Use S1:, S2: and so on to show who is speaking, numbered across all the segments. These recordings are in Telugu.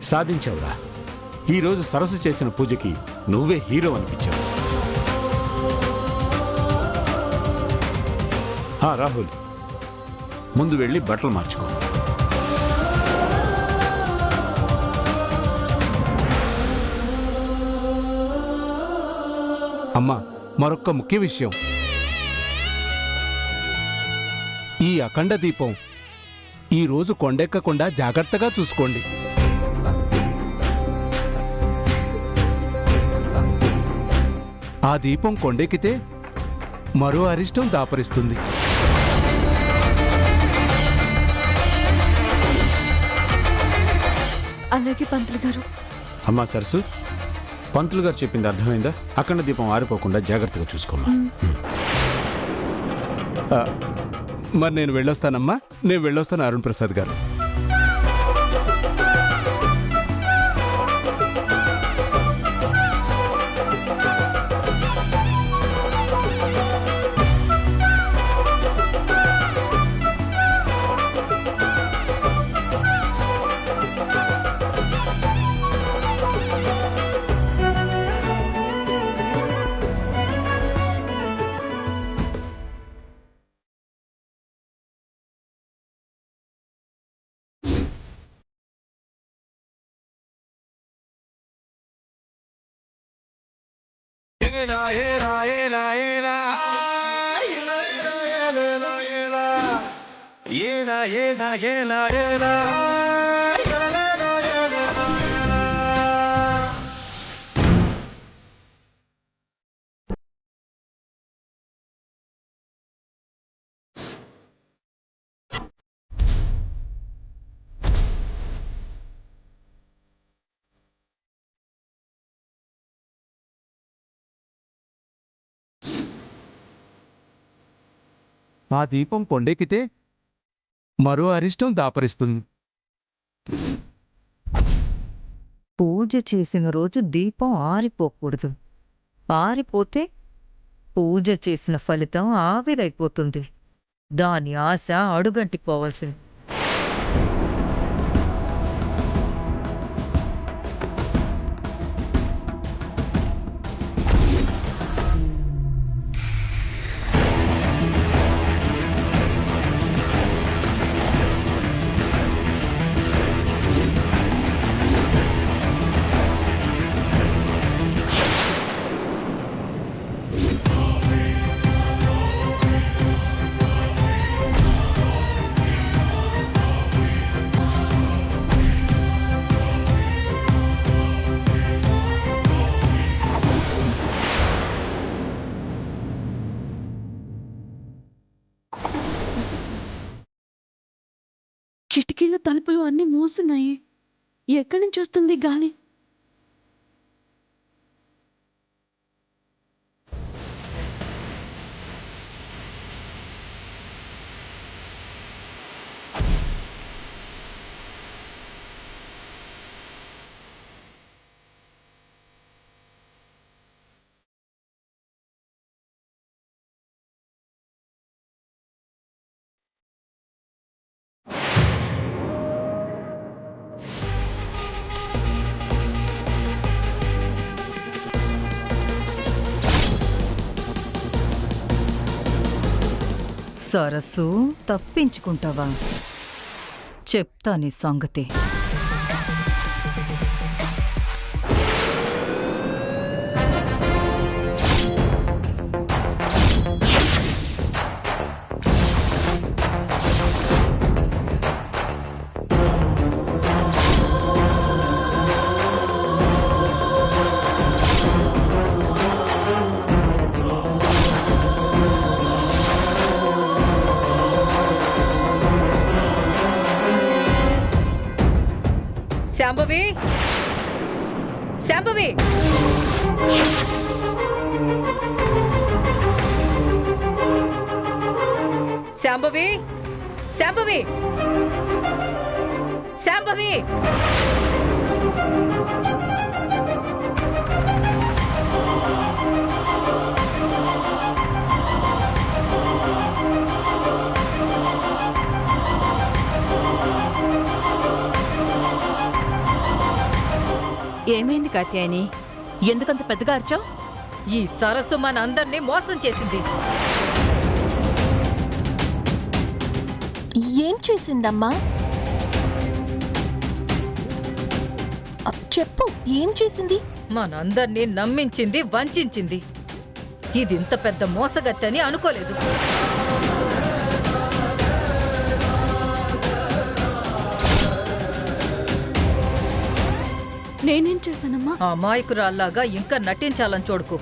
S1: సాధించావురా. ఈరోజు సరస్సు చేసిన పూజకి నువ్వే హీరో అనిపించావు. రాహుల్, ముందు వెళ్ళి బట్టలు మార్చుకో.
S2: అమ్మా, మరొక్క ముఖ్య విషయం. ఈ అఖండ దీపం ఈరోజు కొండెక్కకుండా జాగ్రత్తగా చూసుకోండి. ఆ దీపం కొండెక్కితే మరో అరిష్టం దాపరిస్తుంది.
S3: అలాగే పంతులు గారు.
S1: అమ్మా సరస్సు, పంతులు గారు చెప్పింది అర్థమైందా? అఖండ దీపం ఆరిపోకుండా జాగ్రత్తగా చూసుకోమ్మా.
S2: మరి నేను వెళ్ళొస్తానమ్మా. నేను వెళ్ళొస్తాను అరుణ్ ప్రసాద్ గారు. ఆ దీపం కొండెక్కితే మరో అరిష్టం దాపరిస్తుంది.
S4: పూజ చేసిన రోజు దీపం ఆరిపోకూడదు. ఆరిపోతే పూజ చేసిన ఫలితం ఆవిరైపోతుంది. దాని ఆశ అడుగంటిపోవాల్సింది.
S3: కిటికీల తలుపులు అన్నీ మూసున్నాయి. ఎక్కడి నుంచి వస్తుంది గాలి?
S4: సరస్సు, తప్పించుకుంటావా? చెప్తా నీ సంగతి. శాంభవి, శాంభవి, శాంభవి, శాంభవి, శాంభవి.
S5: ఏమైంది కాత్యాయని? ఎందుకంత పెద్దగా అరిచావు?
S4: ఈ సరస్సు మన అందర్నీ మోసం చేసింది.
S6: ఏం చేసిందమ్మా? చెప్పు, ఏం చేసింది?
S4: మనందర్నీ నమ్మించింది, వంచింది. ఇది ఇంత పెద్ద మోసగత్తని అనుకోలేదు.
S3: నేనేం చేశానమ్మా?
S4: అమాయకురాల్లాగా ఇంకా నటించాలని చూడుకు.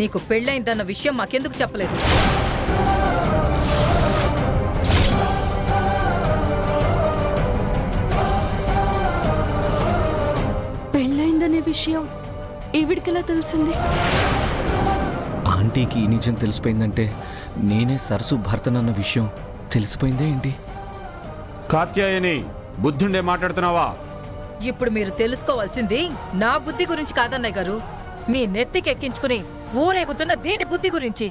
S4: నీకు పెళ్ళైందన్న విషయం మాకెందుకు చెప్పలేదు?
S3: పెళ్ళైందనే విషయం ఈవిడికెలా తెలిసింది?
S7: ఆంటీకి ఈ నిజం తెలిసిపోయిందంటే నేనే సరసు భర్తనన్న విషయం తెలిసిపోయిందే ఏంటి?
S1: కాత్యాయని, బుద్ధుండే మాట్లాడుతున్నావా?
S4: ఇప్పుడు మీరు తెలుసుకోవాల్సింది నా బుద్ధి గురించి కాదన్నయ్య గారు, మీ నెత్తికెక్కించుకుని ఊరేగుతున్న దీని బుద్ధి గురించి.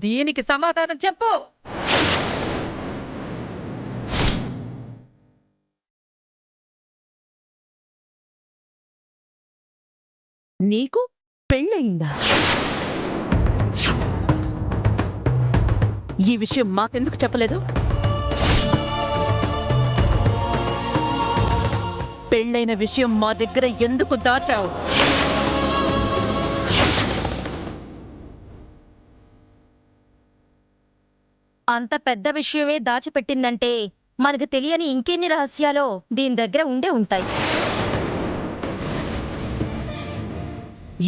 S4: దీనికి సమాధానం చెప్పు.
S5: నీకు పెళ్ళయిందా? ఈ విషయం మాకెందుకు చెప్పలేదు? పెళ్ళైన విషయం మా దగ్గర ఎందుకు దాచావు?
S8: అంత పెద్ద విషయమే దాచిపెట్టిందంటే మనకు తెలియని ఇంకెన్ని రహస్యాలో దీని దగ్గర ఉండే ఉంటాయి.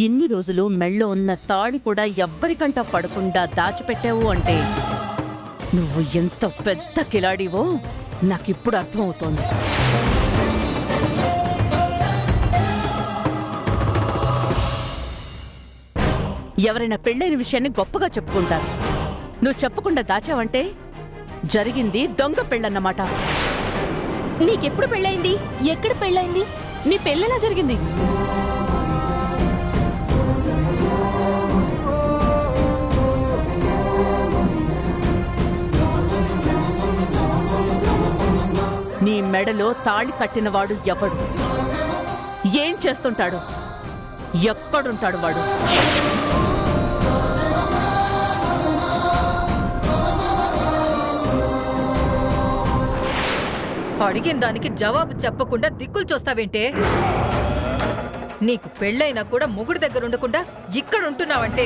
S5: ఇన్ని రోజులు మెళ్ళో ఉన్న తాళి కూడా ఎవ్వరికంటా పడకుండా దాచిపెట్టావు అంటే నువ్వు ఎంత పెద్ద కిలాడివో నాకిప్పుడు అర్థమవుతోంది. ఎవరైనా పెళ్ళైన విషయాన్ని గొప్పగా చెప్పుకుంటారు. నువ్వు చెప్పకుండా దాచావంటే జరిగింది దొంగ పెళ్ళన్నమాట.
S6: నీకెప్పుడు పెళ్ళైంది? ఎక్కడ పెళ్ళైంది?
S5: నీ పెళ్ళెలా జరిగింది? నీ మెడలో తాళి కట్టినవాడు ఎవడు? ఏం చేస్తుంటాడు? ఎక్కడుంటాడు వాడు?
S4: అడిగిన దానికి జవాబు చెప్పకుండా దిక్కులు చూస్తావేంటే? నీకు పెళ్ళైనా కూడా మొగుడు దగ్గర ఉండకుండా ఇక్కడ ఉంటున్నావంటే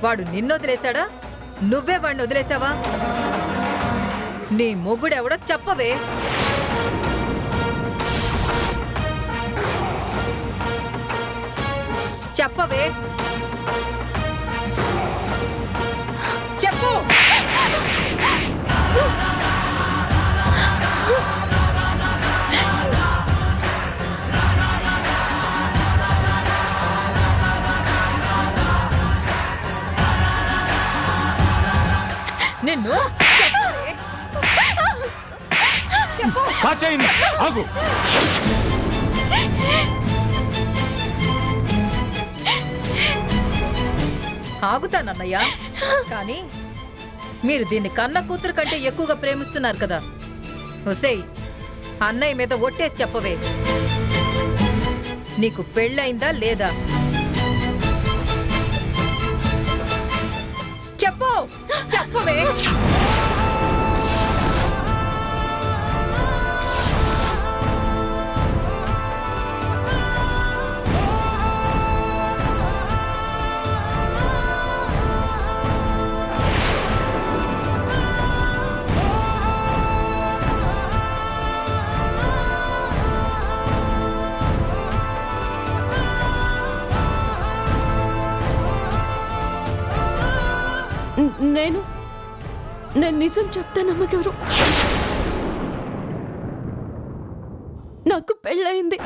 S4: వాడు నిన్నొదిలేశాడా? నువ్వే వాడిని వదిలేశావా? నీ మొగుడెవడో చెప్పవే. చెప్పవే, చెప్పు. నిన్ను
S1: కాత్యాయని, ఆగు.
S4: ఆగుతానన్నయ్యా, కానీ మీరు దీన్ని కన్న కూతురు కంటే ఎక్కువగా ప్రేమిస్తున్నారు కదా. ఒసేయ్, అన్నయ్య మీద ఒట్టేసి చెప్పవే, నీకు పెళ్ళయిందా లేదా? చెప్పు, చెప్పవే.
S3: నేను నిజం చెప్తానమ్మగారు. నాకు పెళ్ళయింది.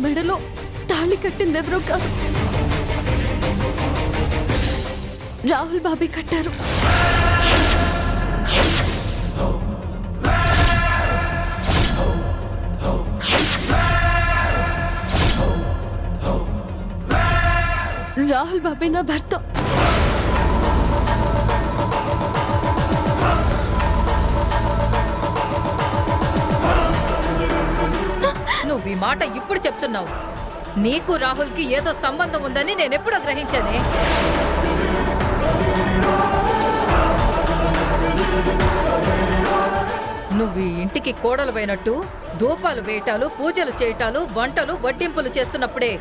S3: మెడలో తాళి కట్టిందెవరో కాదు, రాహుల్ బాబీ కట్టారు. రాహుల్ బాబీ నా భర్త.
S4: నువ్వు ఈ మాట ఇప్పుడు చెప్తున్నావు. నీకు రాహుల్కి ఏదో సంబంధం ఉందని నేనెప్పుడో గ్రహించానే. నువ్వు ఈ ఇంటికి కోడలు పోయినట్టు ధూపాలు వేయటాలు, పూజలు చేయటాలు, వంటలు వడ్డింపులు చేస్తున్నప్పుడే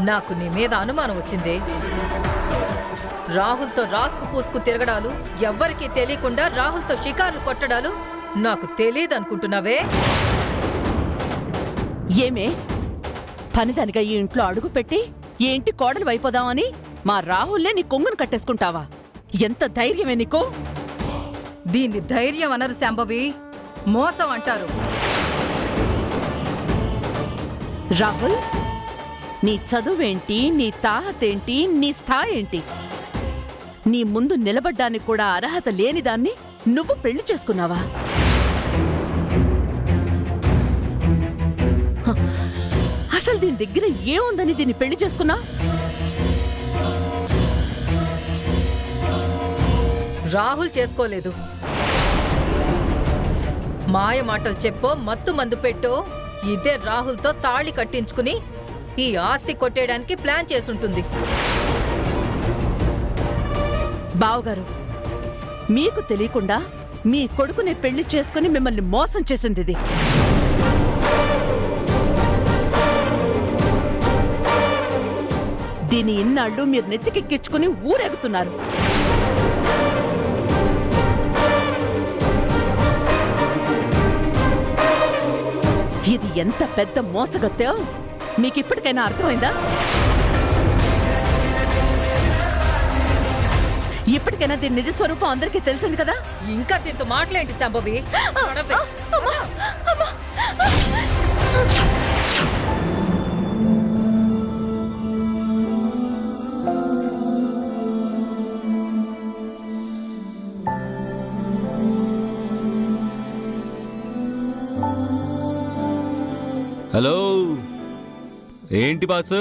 S4: నాకు నీ మీద అనుమానం వచ్చింది. రాహుల్తో రాసుకు పూసుకు తిరగడాలు, ఎవ్వరికీ తెలియకుండా రాహుల్తో షికార్లు కొట్టడాలు నాకు తెలియదనుకుంటున్నావే?
S5: ఏమే పనిదానిగా ఈ ఇంట్లో అడుగు పెట్టి ఈ ఇంటి కోడలు అయిపోదామని మా రాహుల్లే నీ కొంగును కట్టేసుకుంటావా? ఎంత ధైర్యమే నీకు?
S4: దీన్ని ధైర్యం అనరు శాంభవి, మోసం అంటారు.
S5: రాహుల్, నీ చదువేంటి, నీ తాహతేంటి, నీ స్థాయి ఏంటి? నీ ముందు నిలబడ్డానికి కూడా అర్హత లేనిదాన్ని నువ్వు పెళ్లి చేసుకున్నావా? హ, అసలు దీని దగ్గర ఏముందని దీన్ని పెళ్లి చేసుకున్నా?
S4: రాహుల్ చేసుకోలేదు. మాయ మాటలు చెప్పో, మత్తు మందు పెట్టో ఇదే రాహుల్తో తాళి కట్టించుకుని ఈ ఆస్తి కొట్టేయడానికి ప్లాన్ చేసుంటుంది.
S5: బావగారు, మీకు తెలియకుండా మీ కొడుకుని పెళ్లి చేసుకుని మిమ్మల్ని మోసం చేసింది ఇది. దీని ఇన్నాళ్ళు మీరు నెత్తికెక్కించుకుని ఊరేగుతున్నారు. ఇది ఎంత పెద్ద మోసగత్తో మీకిప్పటికైనా అర్థమైందా? ఇప్పటికైనా దీని నిజ స్వరూపం అందరికీ తెలిసింది కదా?
S4: ఇంకా దీంతో మాటలేంటి శాంభవి? నడవే.
S7: హలో, ఏంటి బాసు?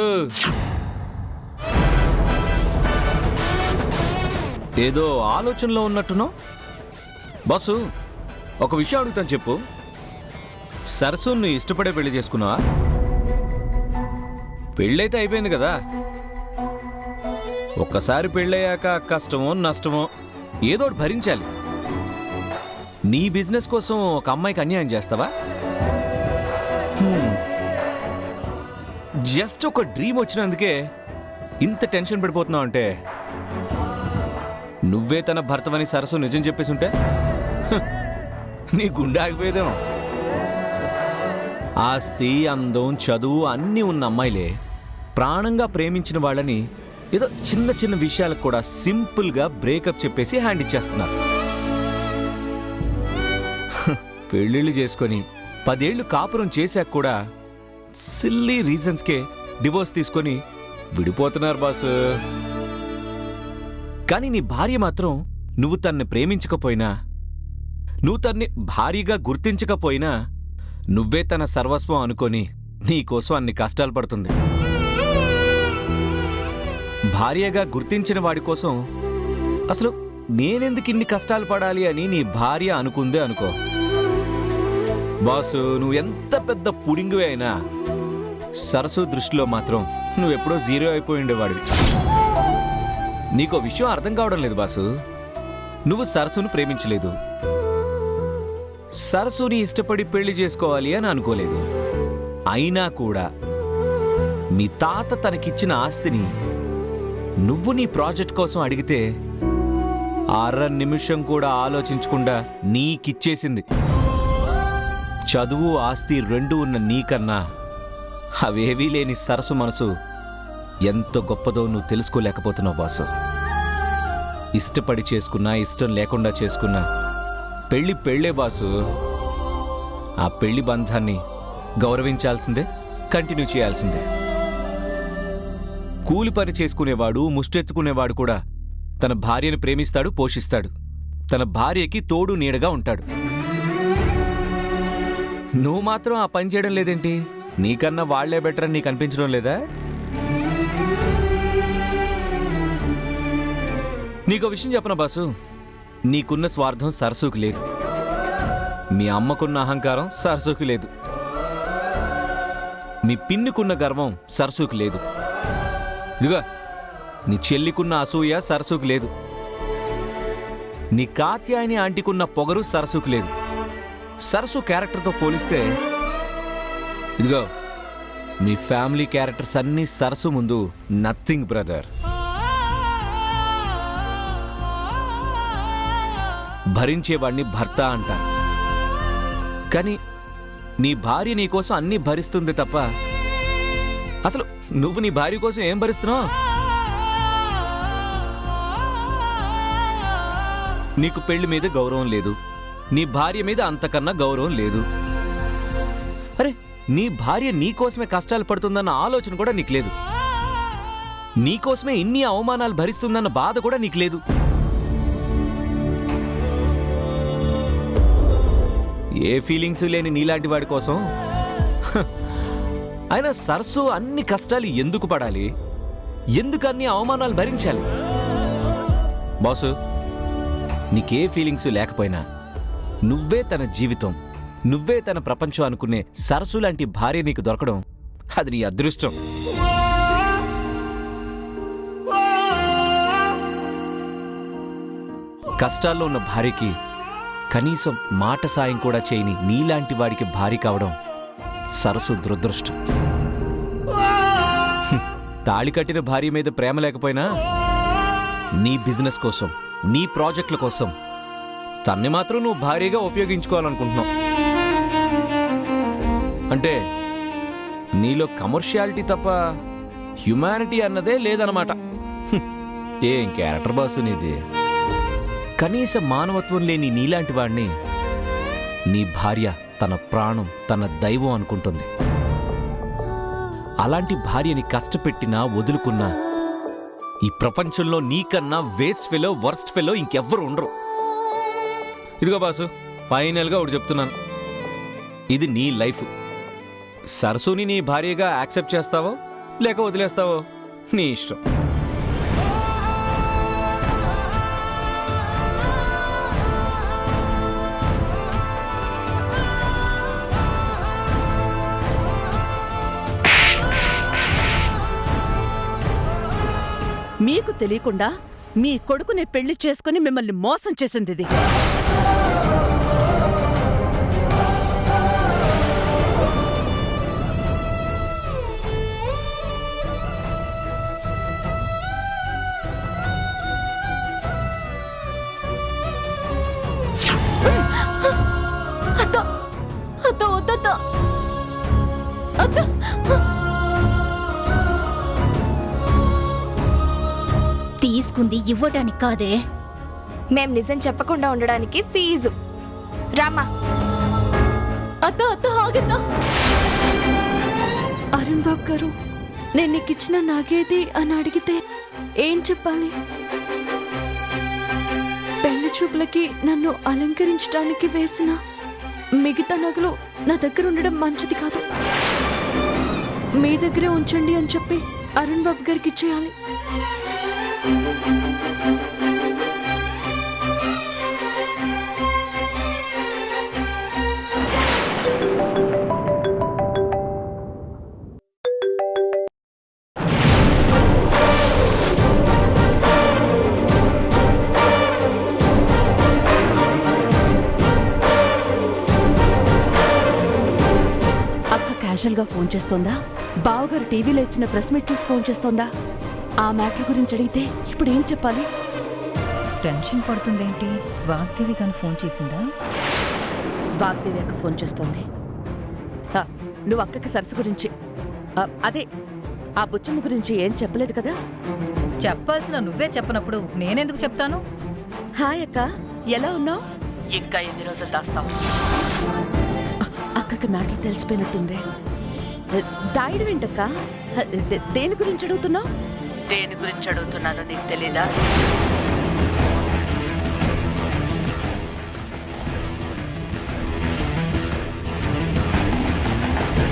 S7: ఏదో ఆలోచనలో ఉన్నట్టున్నావు. బాసు, ఒక విషయం అడుగుతాను, చెప్పు. సరస్సును ఇష్టపడే పెళ్లి చేసుకున్నావా? పెళ్ళైతే అయిపోయింది కదా. ఒక్కసారి పెళ్ళయ్యాక కష్టమో నష్టమో ఏదో ఒకటి భరించాలి. నీ బిజినెస్ కోసం ఒక అమ్మాయికి అన్యాయం చేస్తావా? జస్ట్ ఒక డ్రీమ్ వచ్చినందుకే ఇంత టెన్షన్ పడిపోతున్నావు అంటే, నువ్వే తన భర్తవని సరస్సు నిజం చెప్పేసి ఉంటే నీ గుండె ఆగిపోయేదేమో. ఆస్తి, అందం, చదువు అన్నీ ఉన్న అమ్మాయిలే ప్రాణంగా ప్రేమించిన వాళ్ళని ఏదో చిన్న చిన్న విషయాలకు కూడా సింపుల్గా బ్రేకప్ చెప్పేసి హ్యాండ్ ఇచ్చేస్తున్నారు. పెళ్ళిళ్ళు చేసుకొని 10 ఏళ్ళు కాపురం చేశాక కూడా సిల్లీ రీజన్స్కే డివోర్స్ తీసుకొని విడిపోతున్నారు బాసు. కానీ నీ భార్య మాత్రం నువ్వు తన్ని ప్రేమించకపోయినా, నువ్వు తన్ని భార్యగా గుర్తించకపోయినా, నువ్వే తన సర్వస్వం అనుకొని నీకోసం అన్ని కష్టాలు పడుతుంది. భార్యగా గుర్తించిన వాడి కోసం అసలు నేనెందుకు ఇన్ని కష్టాలు పడాలి అని నీ భార్య అనుకుందే అనుకో. బాసు, నువ్వు ఎంత పెద్ద పుడింగువే అయినా సరస్సు దృష్టిలో మాత్రం నువ్వెప్పుడో జీరో అయిపోయి ఉండేవాడివి. నీకో విషయం అర్థం కావడం లేదు బాసు. నువ్వు సరస్సును ప్రేమించలేదు, సరస్సుని ఇష్టపడి పెళ్లి చేసుకోవాలి అని అనుకోలేదు. అయినా కూడా మీ తాత తనకిచ్చిన ఆస్తిని నువ్వు నీ ప్రాజెక్ట్ కోసం అడిగితే 6 నిమిషం కూడా ఆలోచించకుండా నీకిచ్చేసింది. చదువు, ఆస్తి 2 ఉన్న నీకన్నా అవేవీ లేని సరస్సు మనసు ఎంత గొప్పదో నువ్వు తెలుసుకోలేకపోతున్నావు బాసు. ఇష్టపడి చేసుకున్నా, ఇష్టం లేకుండా చేసుకున్నా పెళ్ళే బాసు. ఆ పెళ్లి బంధాన్ని గౌరవించాల్సిందే, కంటిన్యూ చేయాల్సిందే. కూలి పని చేసుకునేవాడు, ముష్టెత్తుకునేవాడు కూడా తన భార్యను ప్రేమిస్తాడు, పోషిస్తాడు. తన భార్యకి తోడు నీడగా ఉంటాడు. నువ్వు మాత్రం ఆ పని చేయడం లేదేంటి? నీకన్నా వాళ్లే బెటర్ అని నీకు అనిపించడం లేదా? నీకో విషయం చెప్పనా బాసు, నీకున్న స్వార్థం సరస్సుకి లేదు. మీ అమ్మకున్న అహంకారం సరస్సుకి లేదు. మీ పిన్నుకున్న గర్వం సరస్సుకి లేదు. ఇదిగా నీ చెల్లికున్న అసూయ సరస్సుకి లేదు. నీ కాత్యాయని ఆంటీకున్న పొగరు సరస్సుకి లేదు. సరస్సు క్యారెక్టర్తో పోలిస్తే ఇదిగో మీ ఫ్యామిలీ క్యారెక్టర్స్ అన్నీ సరస్సు ముందు నథింగ్ బ్రదర్. భరించేవాడిని భర్త అంటారు, కానీ నీ భార్య నీకోసం అన్నీ భరిస్తుంది తప్ప అసలు నువ్వు నీ భార్య కోసం ఏం భరిస్తున్నావు? నీకు పెళ్లి మీద గౌరవం లేదు, నీ భార్య మీద అంతకన్నా గౌరవం లేదు. అరే, నీ భార్య నీకోసమే కష్టాలు పడుతుందన్న ఆలోచన కూడా నీకు లేదు. నీకోసమే ఇన్ని అవమానాలు భరిస్తుందన్న బాధ కూడా నీకు లేదు. ఏ ఫీలింగ్స్ లేని నీలాంటి వాడి కోసం అయినా సరస్సు అన్ని కష్టాలు ఎందుకు పడాలి? ఎందుకు అన్ని అవమానాలు భరించాలి? బాసు, నీకే ఫీలింగ్స్ లేకపోయినా నువ్వే తన జీవితం, నువ్వే తన ప్రపంచం అనుకునే సరస్సు లాంటి భార్య నీకు దొరకడం అది నీ అదృష్టం. కష్టాల్లో ఉన్న భార్యకి కనీసం మాట సాయం కూడా చేయని నీలాంటి వాడికి భార్య కావడం సరస్సు దురదృష్టం. తాళి కట్టిన భార్య మీద ప్రేమ లేకపోయినా నీ బిజినెస్ కోసం, నీ ప్రాజెక్టుల కోసం తన్ని మాత్రం నువ్వు భార్యగా ఉపయోగించుకోవాలనుకుంటున్నావు. అంటే నీలో కమర్షియాలిటీ తప్ప హ్యుమానిటీ అన్నదే లేదన్నమాట. ఏం క్యారెక్టర్ బాసు నీది? కనీస మానవత్వం లేని నీలాంటి వాడిని నీ భార్య తన ప్రాణం, తన దైవం అనుకుంటుంది. అలాంటి భార్యని కష్టపెట్టినా వదులుకున్నా ఈ ప్రపంచంలో నీకన్నా వేస్ట్ ఫెలో, వర్స్ట్ ఫెలో ఇంకెవ్వరు ఉండరు. ఇదిగో బాసు, ఫైనల్గా ఒకటి చెప్తున్నాను, ఇది నీ లైఫ్. సరస్సుని నీ భార్యగా యాక్సెప్ట్ చేస్తావో లేక వదిలేస్తావో నీ ఇష్టం.
S5: మీకు తెలియకుండా మీ కొడుకుని పెళ్లి చేసుకుని మిమ్మల్ని మోసం చేసింది ఇది.
S6: తీసుకుంది ఇవ్వటానికి కాదే, మేం నిజం చెప్పకుండా ఉండడానికి ఫీజు. రామా.
S3: అత్త అత్త ఆగత్త. అరుణ్ బాబు గారు, నేను నీకు ఇచ్చిన నాగేది అని అడిగితే ఏం చెప్పాలి? పెళ్లి చూపులకి నన్ను అలంకరించడానికి వేసిన మిగతా నగలు నా దగ్గర ఉండడం మంచిది కాదు, మీ దగ్గరే ఉంచండి అని చెప్పి అరుణ్ బాబు గారికి ఇచ్చేయాలి.
S5: క్యాజువల్గా ఫోన్ చేస్తోందా? బావగారు టీవీలో ఇచ్చిన ప్రెస్ మీట్ చూసి ఫోన్ చేస్తోందా? ఆ మ్యాటర్ గురించి అడిగితే ఇప్పుడు ఏం చెప్పాలి?
S4: టెన్షన్ పడుతుందేంటి? వాగ్దేవి కానీ ఫోన్ చేసిందా?
S5: వాగ్దేవి అక్క ఫోన్ చేస్తోంది. నువ్వు అక్కకి సరస్సు గురించి, అదే ఆ బుచ్చమ్మ గురించి ఏం చెప్పలేదు కదా?
S4: చెప్పాల్సిన నువ్వే చెప్పనప్పుడు నేనెందుకు చెప్తాను?
S5: హాయ్ అక్క, ఎలా ఉన్నావు? ఇంకా ఎన్ని రోజులు దాస్తావు? అక్కకి మ్యాటర్ తెలిసిపోయినట్టుంది. దాయడం ఏంటక్క? దేని గురించి అడుగుతున్నావు? దేని గురించి అడుగుతున్నానో నీకు తెలీదా?